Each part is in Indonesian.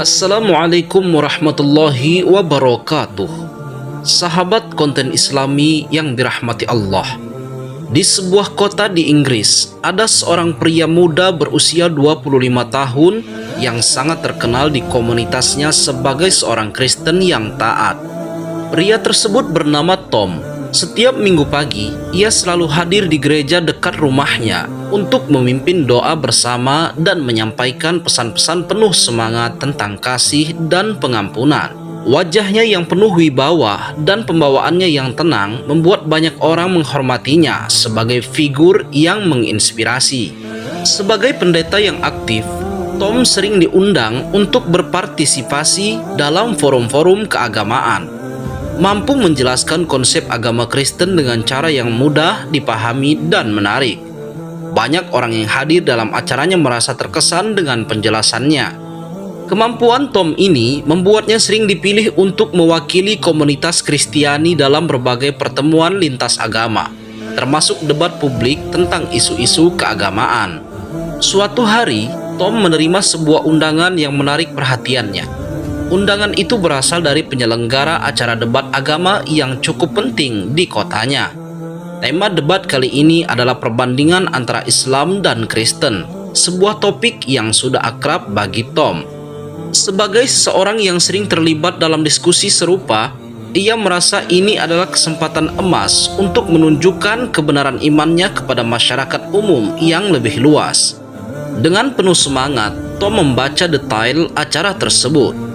Assalamualaikum warahmatullahi wabarakatuh. Sahabat konten Islami yang dirahmati Allah. Di sebuah kota di Inggris, ada seorang pria muda berusia 25 tahun yang sangat terkenal di komunitasnya sebagai seorang Kristen yang taat. Pria tersebut bernama Tom. Setiap minggu pagi, ia selalu hadir di gereja dekat rumahnya untuk memimpin doa bersama dan menyampaikan pesan-pesan penuh semangat tentang kasih dan pengampunan. Wajahnya yang penuh wibawa dan pembawaannya yang tenang membuat banyak orang menghormatinya sebagai figur yang menginspirasi. Sebagai pendeta yang aktif, Tom sering diundang untuk berpartisipasi dalam forum-forum keagamaan. Mampu menjelaskan konsep agama Kristen dengan cara yang mudah dipahami dan menarik. Banyak orang yang hadir dalam acaranya merasa terkesan dengan penjelasannya. Kemampuan Tom ini membuatnya sering dipilih untuk mewakili komunitas Kristiani dalam berbagai pertemuan lintas agama, termasuk debat publik tentang isu-isu keagamaan. Suatu hari, Tom menerima sebuah undangan yang menarik perhatiannya. Undangan itu berasal dari penyelenggara acara debat agama yang cukup penting di kotanya. Tema debat kali ini adalah perbandingan antara Islam dan Kristen, sebuah topik yang sudah akrab bagi Tom. Sebagai seseorang yang sering terlibat dalam diskusi serupa, ia merasa ini adalah kesempatan emas untuk menunjukkan kebenaran imannya kepada masyarakat umum yang lebih luas. Dengan penuh semangat, Tom membaca detail acara tersebut.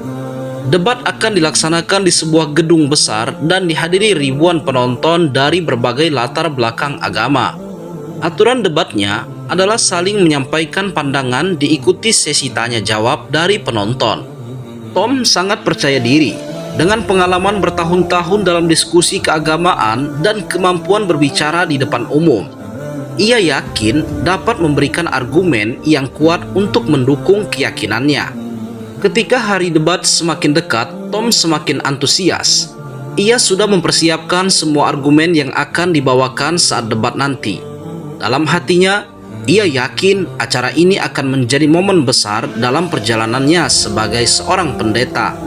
Debat akan dilaksanakan di sebuah gedung besar dan dihadiri ribuan penonton dari berbagai latar belakang agama. Aturan debatnya adalah saling menyampaikan pandangan diikuti sesi tanya jawab dari penonton. Tom sangat percaya diri dengan pengalaman bertahun-tahun dalam diskusi keagamaan dan kemampuan berbicara di depan umum. Ia yakin dapat memberikan argumen yang kuat untuk mendukung keyakinannya. Ketika hari debat semakin dekat, Tom semakin antusias. Ia sudah mempersiapkan semua argumen yang akan dibawakan saat debat nanti. Dalam hatinya, ia yakin acara ini akan menjadi momen besar dalam perjalanannya sebagai seorang pendeta.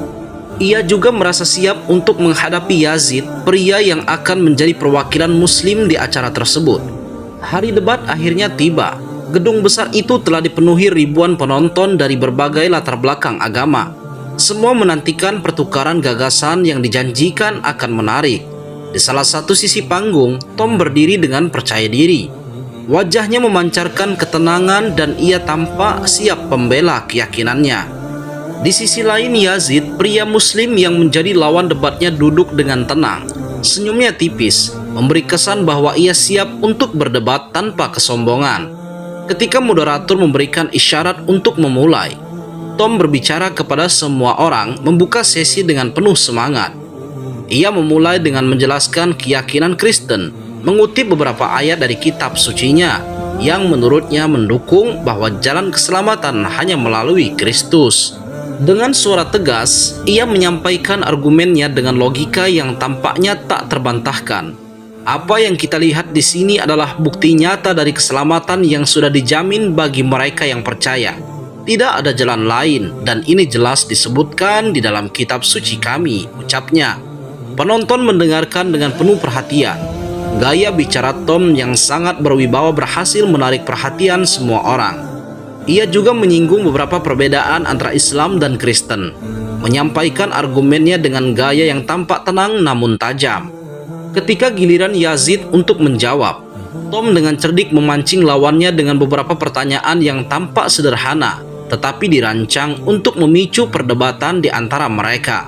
Ia juga merasa siap untuk menghadapi Yazid, pria yang akan menjadi perwakilan Muslim di acara tersebut. Hari debat akhirnya tiba. Gedung besar itu telah dipenuhi ribuan penonton dari berbagai latar belakang agama. Semua menantikan pertukaran gagasan yang dijanjikan akan menarik. Di salah satu sisi panggung, Tom berdiri dengan percaya diri. Wajahnya memancarkan ketenangan dan ia tampak siap membela keyakinannya. Di sisi lain, Yazid, pria Muslim yang menjadi lawan debatnya, duduk dengan tenang. Senyumnya tipis, memberi kesan bahwa ia siap untuk berdebat tanpa kesombongan. Ketika moderator memberikan isyarat untuk memulai, Tom berbicara kepada semua orang, membuka sesi dengan penuh semangat. Ia memulai dengan menjelaskan keyakinan Kristen, mengutip beberapa ayat dari kitab sucinya yang menurutnya mendukung bahwa jalan keselamatan hanya melalui Kristus. Dengan suara tegas, ia menyampaikan argumennya dengan logika yang tampaknya tak terbantahkan. Apa yang kita lihat di sini adalah bukti nyata dari keselamatan yang sudah dijamin bagi mereka yang percaya. Tidak ada jalan lain, dan ini jelas disebutkan di dalam kitab suci kami, ucapnya. Penonton mendengarkan dengan penuh perhatian. Gaya bicara Tom yang sangat berwibawa berhasil menarik perhatian semua orang. Ia juga menyinggung beberapa perbedaan antara Islam dan Kristen, menyampaikan argumennya dengan gaya yang tampak tenang namun tajam. Ketika giliran Yazid untuk menjawab, Tom dengan cerdik memancing lawannya dengan beberapa pertanyaan yang tampak sederhana, tetapi dirancang untuk memicu perdebatan di antara mereka.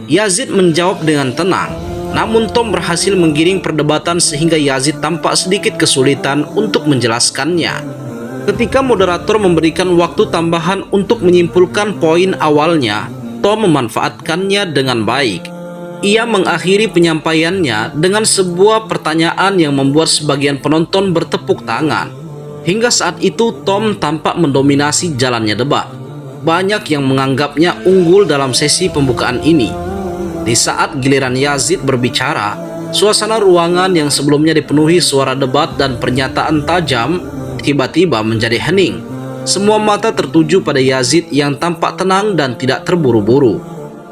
Yazid menjawab dengan tenang, namun Tom berhasil menggiring perdebatan sehingga Yazid tampak sedikit kesulitan untuk menjelaskannya. Ketika moderator memberikan waktu tambahan untuk menyimpulkan poin awalnya, Tom memanfaatkannya dengan baik. Ia mengakhiri penyampaiannya dengan sebuah pertanyaan yang membuat sebagian penonton bertepuk tangan. Hingga saat itu, Tom tampak mendominasi jalannya debat. Banyak yang menganggapnya unggul dalam sesi pembukaan ini. Di saat giliran Yazid berbicara, suasana ruangan yang sebelumnya dipenuhi suara debat dan pernyataan tajam tiba-tiba menjadi hening. Semua mata tertuju pada Yazid yang tampak tenang dan tidak terburu-buru.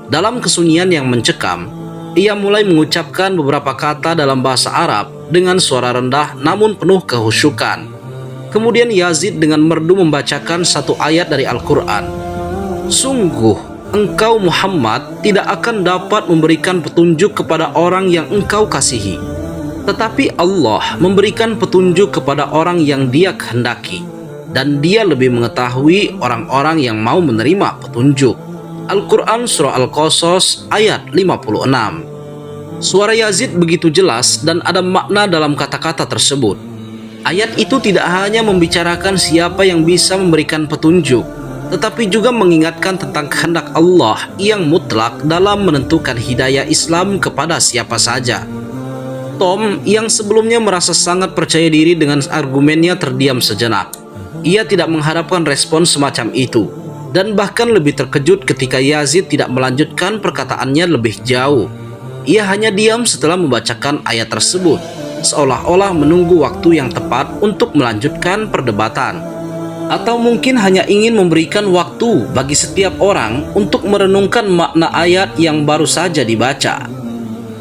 Dalam kesunyian yang mencekam, ia mulai mengucapkan beberapa kata dalam bahasa Arab dengan suara rendah namun penuh kehusyukan. Kemudian Yazid dengan merdu membacakan satu ayat dari Al-Quran. Sungguh, engkau Muhammad tidak akan dapat memberikan petunjuk kepada orang yang engkau kasihi, tetapi Allah memberikan petunjuk kepada orang yang Dia kehendaki, dan Dia lebih mengetahui orang-orang yang mau menerima petunjuk. Al-Quran Surah Al-Qasas ayat 56. Suara Yazid begitu jelas dan ada makna dalam kata-kata tersebut. Ayat itu tidak hanya membicarakan siapa yang bisa memberikan petunjuk, tetapi juga mengingatkan tentang kehendak Allah yang mutlak dalam menentukan hidayah Islam kepada siapa saja. Tom yang sebelumnya merasa sangat percaya diri dengan argumennya terdiam sejenak. Ia tidak mengharapkan respon semacam itu, dan bahkan lebih terkejut ketika Yazid tidak melanjutkan perkataannya lebih jauh. Ia hanya diam setelah membacakan ayat tersebut, seolah-olah menunggu waktu yang tepat untuk melanjutkan perdebatan. Atau mungkin hanya ingin memberikan waktu bagi setiap orang untuk merenungkan makna ayat yang baru saja dibaca.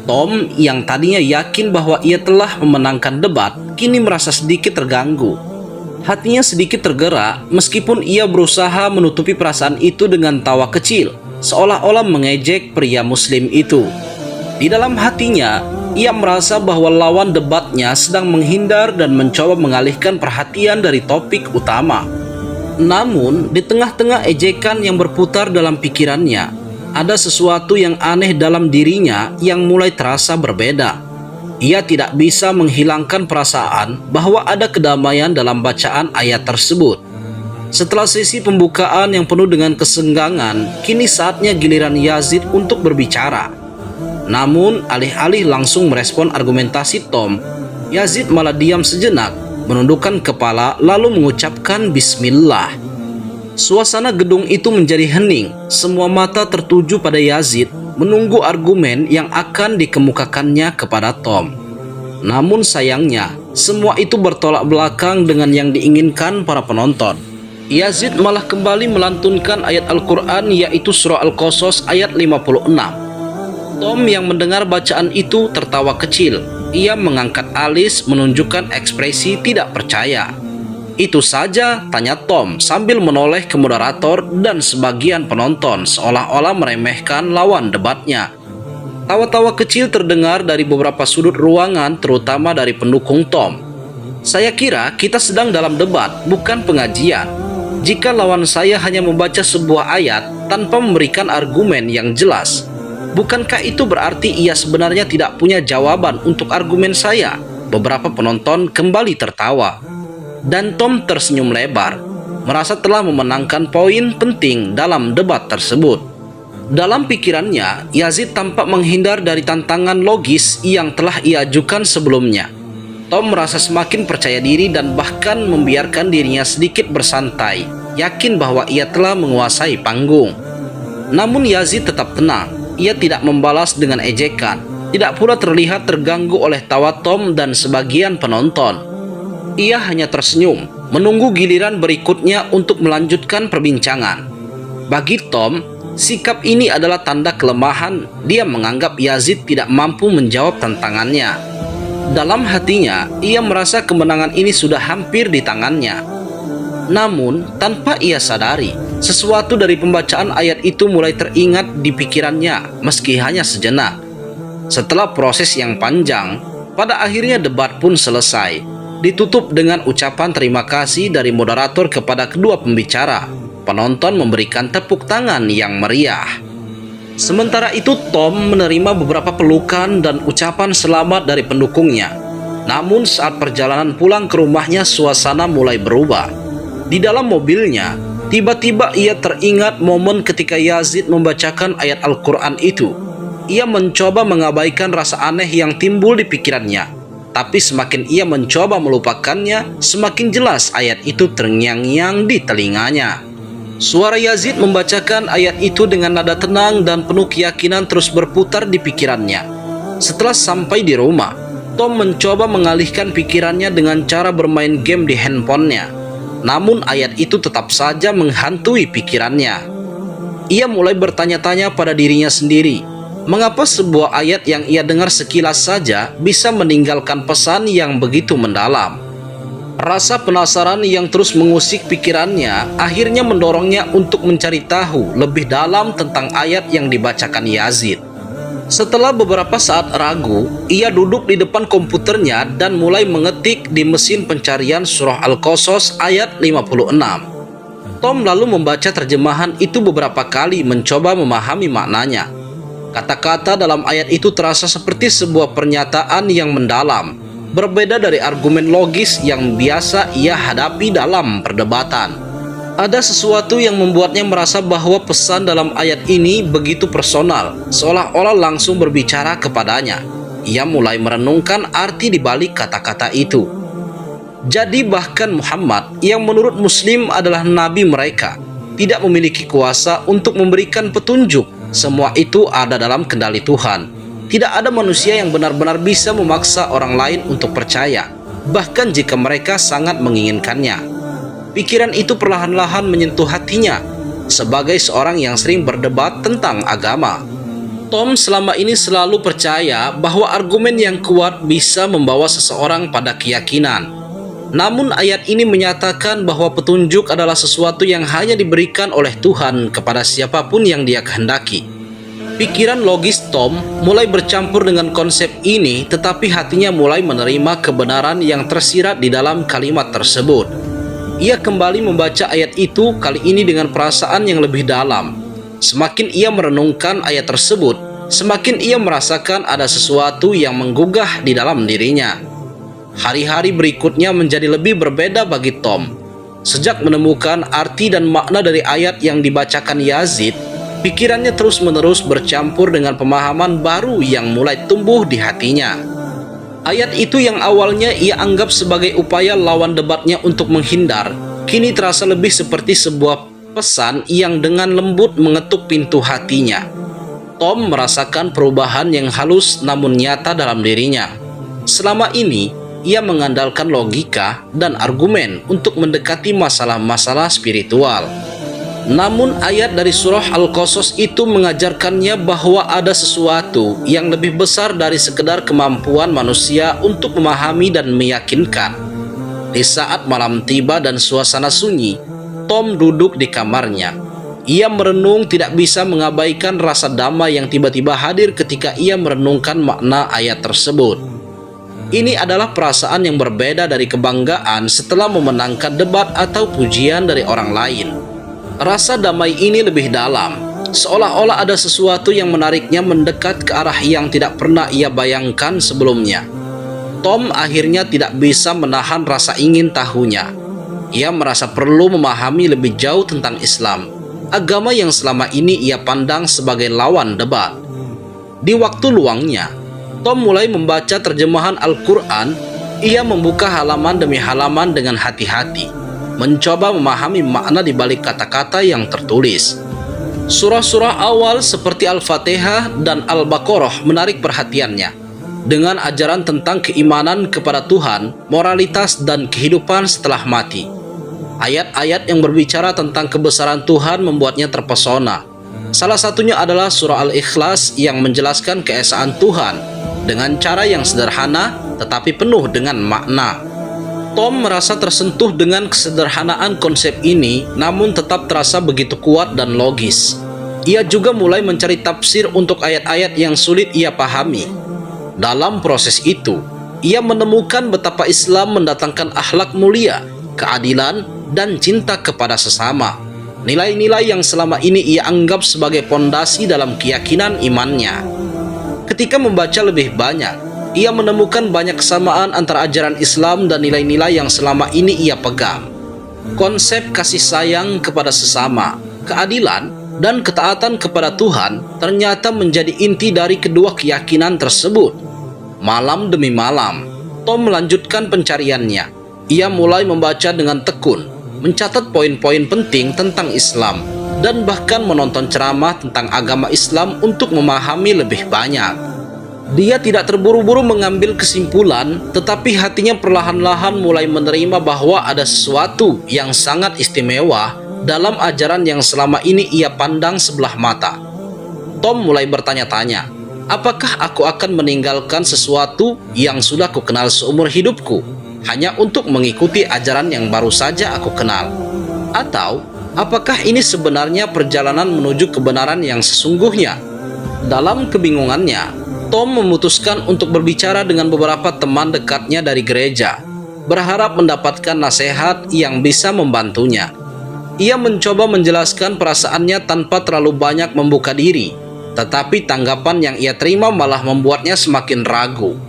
Tom yang tadinya yakin bahwa ia telah memenangkan debat, kini merasa sedikit terganggu. Hatinya sedikit tergerak meskipun ia berusaha menutupi perasaan itu dengan tawa kecil, seolah-olah mengejek pria muslim itu. Di dalam hatinya, ia merasa bahwa lawan debatnya sedang menghindar dan mencoba mengalihkan perhatian dari topik utama. Namun, di tengah-tengah ejekan yang berputar dalam pikirannya, ada sesuatu yang aneh dalam dirinya yang mulai terasa berbeda. Ia tidak bisa menghilangkan perasaan bahwa ada kedamaian dalam bacaan ayat tersebut. Setelah sesi pembukaan yang penuh dengan kesenggangan, kini saatnya giliran Yazid untuk berbicara. Namun, alih-alih langsung merespon argumentasi Tom, Yazid malah diam sejenak, menundukkan kepala lalu mengucapkan Bismillah. Suasana gedung itu menjadi hening. Semua mata tertuju pada Yazid, menunggu argumen yang akan dikemukakannya kepada Tom. Namun sayangnya, semua itu bertolak belakang dengan yang diinginkan para penonton. Yazid malah kembali melantunkan ayat Al-Quran, yaitu surah Al-Qasas ayat 56. Tom yang mendengar bacaan itu tertawa kecil. Ia mengangkat alis menunjukkan ekspresi tidak percaya. Itu saja, tanya Tom sambil menoleh ke moderator dan sebagian penonton seolah-olah meremehkan lawan debatnya. Tawa-tawa kecil terdengar dari beberapa sudut ruangan, terutama dari pendukung Tom. Saya kira kita sedang dalam debat, bukan pengajian. Jika lawan saya hanya membaca sebuah ayat tanpa memberikan argumen yang jelas, bukankah itu berarti ia sebenarnya tidak punya jawaban untuk argumen saya? Beberapa penonton kembali tertawa. Dan Tom tersenyum lebar, merasa telah memenangkan poin penting dalam debat tersebut. Dalam pikirannya, Yazid tampak menghindar dari tantangan logis yang telah ia ajukan sebelumnya. Tom merasa semakin percaya diri dan bahkan membiarkan dirinya sedikit bersantai, yakin bahwa ia telah menguasai panggung. Namun Yazid tetap tenang. Ia tidak membalas dengan ejekan, tidak pula terlihat terganggu oleh tawa Tom dan sebagian penonton. Ia hanya tersenyum, menunggu giliran berikutnya untuk melanjutkan perbincangan. Bagi Tom, sikap ini adalah tanda kelemahan. Dia menganggap Yazid tidak mampu menjawab tantangannya. Dalam hatinya, ia merasa kemenangan ini sudah hampir di tangannya. Namun, tanpa ia sadari, sesuatu dari pembacaan ayat itu mulai teringat di pikirannya, meski hanya sejenak. Setelah proses yang panjang, pada akhirnya debat pun selesai. Ditutup dengan ucapan terima kasih dari moderator kepada kedua pembicara. Penonton memberikan tepuk tangan yang meriah. Sementara itu, Tom menerima beberapa pelukan dan ucapan selamat dari pendukungnya. Namun saat perjalanan pulang ke rumahnya, suasana mulai berubah. Di dalam mobilnya, tiba-tiba ia teringat momen ketika Yazid membacakan ayat Al-Quran itu. Ia mencoba mengabaikan rasa aneh yang timbul di pikirannya. Tapi semakin ia mencoba melupakannya, semakin jelas ayat itu terngiang-ngiang di telinganya. Suara Yazid membacakan ayat itu dengan nada tenang dan penuh keyakinan terus berputar di pikirannya. Setelah sampai di rumah, Tom mencoba mengalihkan pikirannya dengan cara bermain game di handphonenya. namun ayat itu tetap saja menghantui pikirannya. Ia mulai bertanya-tanya pada dirinya sendiri, mengapa sebuah ayat yang ia dengar sekilas saja bisa meninggalkan pesan yang begitu mendalam. Rasa penasaran yang terus mengusik pikirannya akhirnya mendorongnya untuk mencari tahu lebih dalam tentang ayat yang dibacakan Yazid. Setelah beberapa saat ragu, ia duduk di depan komputernya dan mulai mengetik di mesin pencarian surah Al-Qasas ayat 56. Tom lalu membaca terjemahan itu beberapa kali mencoba memahami maknanya. Kata-kata dalam ayat itu terasa seperti sebuah pernyataan yang mendalam, berbeda dari argumen logis yang biasa ia hadapi dalam perdebatan. Ada sesuatu yang membuatnya merasa bahwa pesan dalam ayat ini begitu personal, seolah-olah langsung berbicara kepadanya. Ia mulai merenungkan arti di balik kata-kata itu. Jadi bahkan Muhammad, yang menurut Muslim adalah nabi mereka, tidak memiliki kuasa untuk memberikan petunjuk. Semua itu ada dalam kendali Tuhan. Tidak ada manusia yang benar-benar bisa memaksa orang lain untuk percaya, bahkan jika mereka sangat menginginkannya. Pikiran itu perlahan-lahan menyentuh hatinya sebagai seorang yang sering berdebat tentang agama. Tom selama ini selalu percaya bahwa argumen yang kuat bisa membawa seseorang pada keyakinan. Namun ayat ini menyatakan bahwa petunjuk adalah sesuatu yang hanya diberikan oleh Tuhan kepada siapapun yang Dia kehendaki. Pikiran logis Tom mulai bercampur dengan konsep ini, tetapi hatinya mulai menerima kebenaran yang tersirat di dalam kalimat tersebut. Ia kembali membaca ayat itu, kali ini dengan perasaan yang lebih dalam. Semakin ia merenungkan ayat tersebut, semakin ia merasakan ada sesuatu yang menggugah di dalam dirinya. Hari-hari berikutnya menjadi lebih berbeda bagi Tom. Sejak menemukan arti dan makna dari ayat yang dibacakan Yazid, pikirannya terus-menerus bercampur dengan pemahaman baru yang mulai tumbuh di hatinya. Ayat itu yang awalnya ia anggap sebagai upaya lawan debatnya untuk menghindar, kini terasa lebih seperti sebuah pesan yang dengan lembut mengetuk pintu hatinya. Tom merasakan perubahan yang halus namun nyata dalam dirinya. Selama ini, ia mengandalkan logika dan argumen untuk mendekati masalah-masalah spiritual. Namun ayat dari surah Al-Qasas itu mengajarkannya bahwa ada sesuatu yang lebih besar dari sekedar kemampuan manusia untuk memahami dan meyakinkan. Di saat malam tiba dan suasana sunyi, Tom duduk di kamarnya. Ia merenung, tidak bisa mengabaikan rasa damai yang tiba-tiba hadir ketika ia merenungkan makna ayat tersebut. Ini adalah perasaan yang berbeda dari kebanggaan setelah memenangkan debat atau pujian dari orang lain. Rasa damai ini lebih dalam, seolah-olah ada sesuatu yang menariknya mendekat ke arah yang tidak pernah ia bayangkan sebelumnya. Tom akhirnya tidak bisa menahan rasa ingin tahunya. Ia merasa perlu memahami lebih jauh tentang Islam, agama yang selama ini ia pandang sebagai lawan debat. Di waktu luangnya, Tom mulai membaca terjemahan Al-Quran. Ia membuka halaman demi halaman dengan hati-hati, mencoba memahami makna di balik kata-kata yang tertulis. Surah-surah awal seperti Al-Fatihah dan Al-Baqarah menarik perhatiannya, dengan ajaran tentang keimanan kepada Tuhan, moralitas, dan kehidupan setelah mati. Ayat-ayat yang berbicara tentang kebesaran Tuhan membuatnya terpesona. Salah satunya adalah surah Al-Ikhlas yang menjelaskan keesaan Tuhan dengan cara yang sederhana tetapi penuh dengan makna. Tom merasa tersentuh dengan kesederhanaan konsep ini, namun tetap terasa begitu kuat dan logis. Ia juga mulai mencari tafsir untuk ayat-ayat yang sulit ia pahami. Dalam proses itu, ia menemukan betapa Islam mendatangkan akhlak mulia, keadilan, dan cinta kepada sesama. Nilai-nilai yang selama ini ia anggap sebagai pondasi dalam keyakinan imannya. Ketika membaca lebih banyak, ia menemukan banyak kesamaan antara ajaran Islam dan nilai-nilai yang selama ini ia pegang. Konsep kasih sayang kepada sesama, keadilan, dan ketaatan kepada Tuhan ternyata menjadi inti dari kedua keyakinan tersebut. Malam demi malam, Tom melanjutkan pencariannya. Ia mulai membaca dengan tekun, mencatat poin-poin penting tentang Islam, dan bahkan menonton ceramah tentang agama Islam untuk memahami lebih banyak. Dia tidak terburu-buru mengambil kesimpulan, tetapi hatinya perlahan-lahan mulai menerima bahwa ada sesuatu yang sangat istimewa dalam ajaran yang selama ini ia pandang sebelah mata. Tom mulai bertanya-tanya, apakah aku akan meninggalkan sesuatu yang sudah kukenal seumur hidupku hanya untuk mengikuti ajaran yang baru saja aku kenal? Atau apakah ini sebenarnya perjalanan menuju kebenaran yang sesungguhnya? Dalam kebingungannya, Tom memutuskan untuk berbicara dengan beberapa teman dekatnya dari gereja, berharap mendapatkan nasihat yang bisa membantunya. Ia mencoba menjelaskan perasaannya tanpa terlalu banyak membuka diri, tetapi tanggapan yang ia terima malah membuatnya semakin ragu.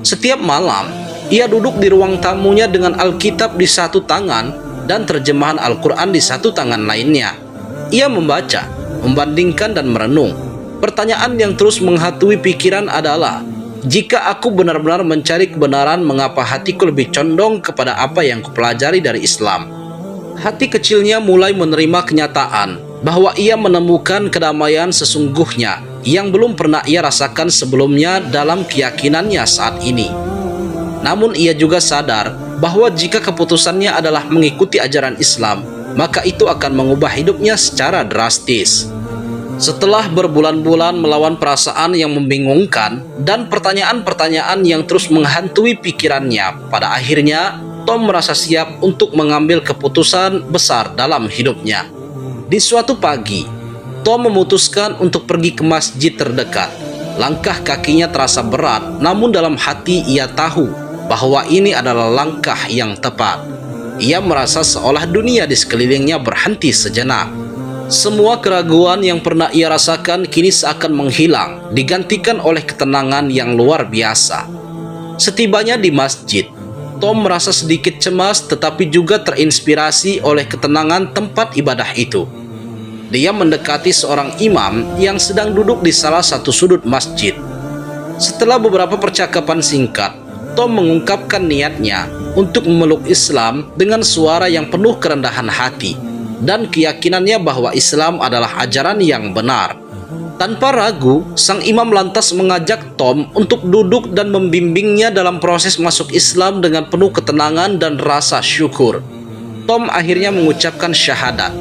Setiap malam, ia duduk di ruang tamunya dengan Alkitab di satu tangan dan terjemahan Al-Quran di satu tangan lainnya. Ia membaca, membandingkan dan merenung. Pertanyaan yang terus menghantui pikiran adalah, jika aku benar-benar mencari kebenaran, mengapa hatiku lebih condong kepada apa yang kupelajari dari Islam? Hati kecilnya mulai menerima kenyataan bahwa ia menemukan kedamaian sesungguhnya yang belum pernah ia rasakan sebelumnya dalam keyakinannya saat ini. Namun ia juga sadar bahwa jika keputusannya adalah mengikuti ajaran Islam, maka itu akan mengubah hidupnya secara drastis. Setelah berbulan-bulan melawan perasaan yang membingungkan dan pertanyaan-pertanyaan yang terus menghantui pikirannya, pada akhirnya Tom merasa siap untuk mengambil keputusan besar dalam hidupnya. Di suatu pagi, Tom memutuskan untuk pergi ke masjid terdekat. Langkah kakinya terasa berat, namun dalam hati ia tahu bahwa ini adalah langkah yang tepat. Ia merasa seolah dunia di sekelilingnya berhenti sejenak. Semua keraguan yang pernah ia rasakan kini seakan menghilang, digantikan oleh ketenangan yang luar biasa. Setibanya di masjid, Tom merasa sedikit cemas tetapi juga terinspirasi oleh ketenangan tempat ibadah itu. Dia mendekati seorang imam yang sedang duduk di salah satu sudut masjid. Setelah beberapa percakapan singkat, Tom mengungkapkan niatnya untuk memeluk Islam dengan suara yang penuh kerendahan hati dan keyakinannya bahwa Islam adalah ajaran yang benar. Tanpa ragu, sang imam lantas mengajak Tom untuk duduk dan membimbingnya dalam proses masuk Islam dengan penuh ketenangan dan rasa syukur. Tom akhirnya mengucapkan syahadat,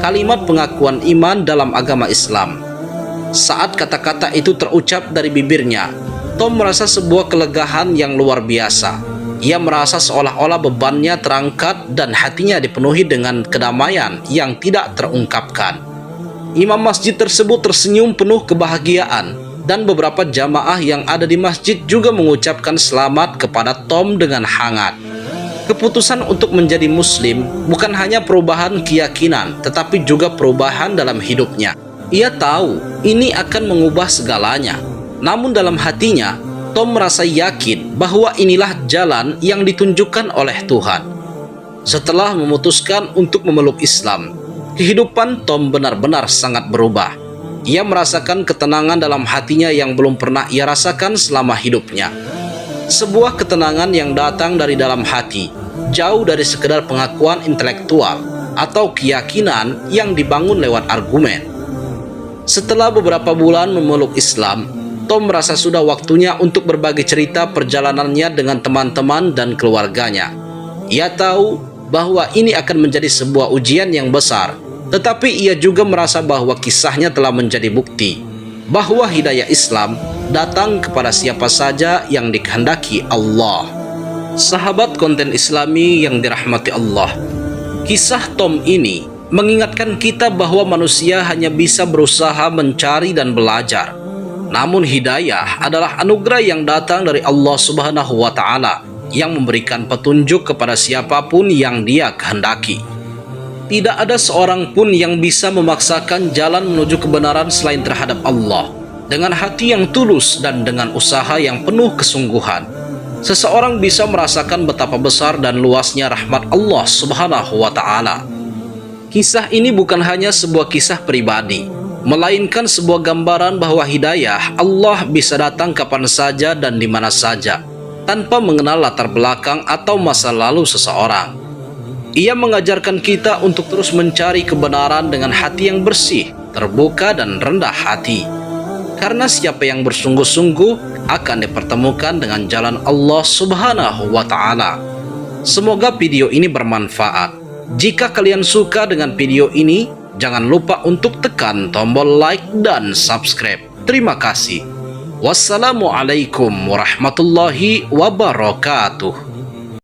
kalimat pengakuan iman dalam agama Islam. Saat kata-kata itu terucap dari bibirnya, Tom merasa sebuah kelegaan yang luar biasa. Ia merasa seolah-olah bebannya terangkat dan hatinya dipenuhi dengan kedamaian yang tidak terungkapkan. Imam masjid tersebut tersenyum penuh kebahagiaan dan beberapa jamaah yang ada di masjid juga mengucapkan selamat kepada Tom dengan hangat. Keputusan untuk menjadi muslim bukan hanya perubahan keyakinan, tetapi juga perubahan dalam hidupnya. Ia tahu ini akan mengubah segalanya. Namun dalam hatinya, Tom merasa yakin bahwa inilah jalan yang ditunjukkan oleh Tuhan. Setelah memutuskan untuk memeluk Islam, kehidupan Tom benar-benar sangat berubah. Ia merasakan ketenangan dalam hatinya yang belum pernah ia rasakan selama hidupnya. Sebuah ketenangan yang datang dari dalam hati, jauh dari sekedar pengakuan intelektual atau keyakinan yang dibangun lewat argumen. Setelah beberapa bulan memeluk Islam, Tom merasa sudah waktunya untuk berbagi cerita perjalanannya dengan teman-teman dan keluarganya. Ia tahu bahwa ini akan menjadi sebuah ujian yang besar, tetapi ia juga merasa bahwa kisahnya telah menjadi bukti bahwa hidayah Islam datang kepada siapa saja yang dikehendaki Allah. Sahabat konten Islami yang dirahmati Allah, kisah Tom ini mengingatkan kita bahwa manusia hanya bisa berusaha mencari dan belajar. Namun hidayah adalah anugerah yang datang dari Allah Subhanahu wa Ta'ala yang memberikan petunjuk kepada siapapun yang Dia kehendaki. Tidak ada seorang pun yang bisa memaksakan jalan menuju kebenaran selain terhadap Allah. Dengan hati yang tulus dan dengan usaha yang penuh kesungguhan, seseorang bisa merasakan betapa besar dan luasnya rahmat Allah Subhanahu wa Ta'ala. Kisah ini bukan hanya sebuah kisah pribadi, melainkan sebuah gambaran bahwa hidayah Allah bisa datang kapan saja dan di mana saja, tanpa mengenal latar belakang atau masa lalu seseorang. Ia mengajarkan kita untuk terus mencari kebenaran dengan hati yang bersih, terbuka dan rendah hati. Karena siapa yang bersungguh-sungguh akan dipertemukan dengan jalan Allah Subhanahu wa Ta'ala. Semoga video ini bermanfaat. Jika kalian suka dengan video ini, jangan lupa untuk tekan tombol like dan subscribe. Terima kasih. Wassalamualaikum warahmatullahi wabarakatuh.